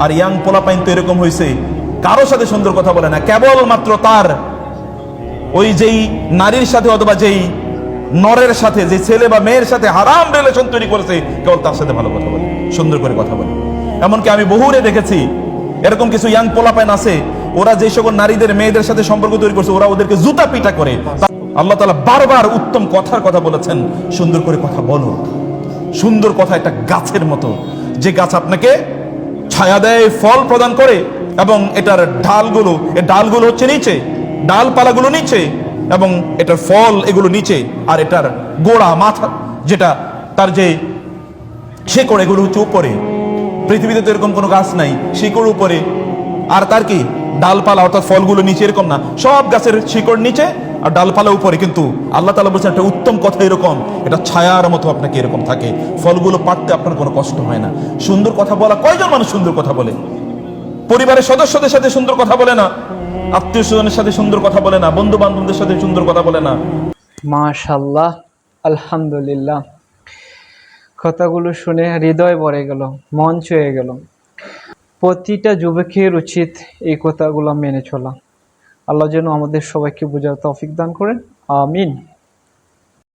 আর young পোলাপাইন তো এরকম হয়েছে, কারোর সাথে সুন্দর কথা বলে না, কেবলমাত্র তার ওই যেই নারীর সাথে অথবা যেই নরের সাথে, যে ছেলে বা মেয়ের সাথে হারাম রিলেশন তৈরি করেছে, কেবল তার সাথে ভালো কথা বলে, সুন্দর করে কথা বলে। এমনকি আমি বহুরে দেখেছি এরকম কিছু ইয়াং পোলাপাইন আছে, ওরা যে সকল নারীদের মেয়েদের সাথে সম্পর্ক তৈরি করছে, ওরা ওদেরকে জুতা পিটা করে। আল্লাহ তাআলা বারবার উত্তম কথার কথা বলেছেন, সুন্দর করে কথা বলো। সুন্দর কথা একটা গাছের মতো, যে গাছ আপনাকে ছায়া দেয়, ফল প্রদান করে, এবং এটার ডালগুলো হচ্ছে নিচে, ডালপালাগুলো নিচে, এবং এটার ফল এগুলো নিচে, আর এটার গোড়া মাথা যেটা তার যে শিকড় এগুলো হচ্ছে উপরে। পৃথিবীতে তো এরকম কোনো গাছ নাই শিকড় উপরে আর তার কি ডালপালা অর্থাৎ ফলগুলো নিচে, এরকম না, সব গাছের শিকড় নিচে আর ডালপালা উপরে। কিন্তু আল্লাহ তাআলা বলছেন একটা উত্তম কথা এরকম, এটা ছায়ার মতো আপনাকে এরকম থাকে, ফলগুলো পাড়তে আপনার কোনো কষ্ট হয় না। সুন্দর কথা বলা, কয়জন মানুষ সুন্দর কথা বলে? পরিবারের সদস্যদের সাথে সুন্দর কথা বলে না, আত্মীয় স্বজনের সাথে সুন্দর কথা বলে না, বন্ধু বান্ধবদের সাথে সুন্দর কথা বলে না। মাশাআল্লাহ, আলহামদুলিল্লাহ। কথাগুলো শুনে হৃদয় ভরে গেল, মন ছুঁয়ে গেল। প্রতিটা যুবকের উচিত এই কথাগুলো মেনে চলা। আল্লাহ যেন আমাদের সবাইকে বোঝার তৌফিক দান করেন, আমিন।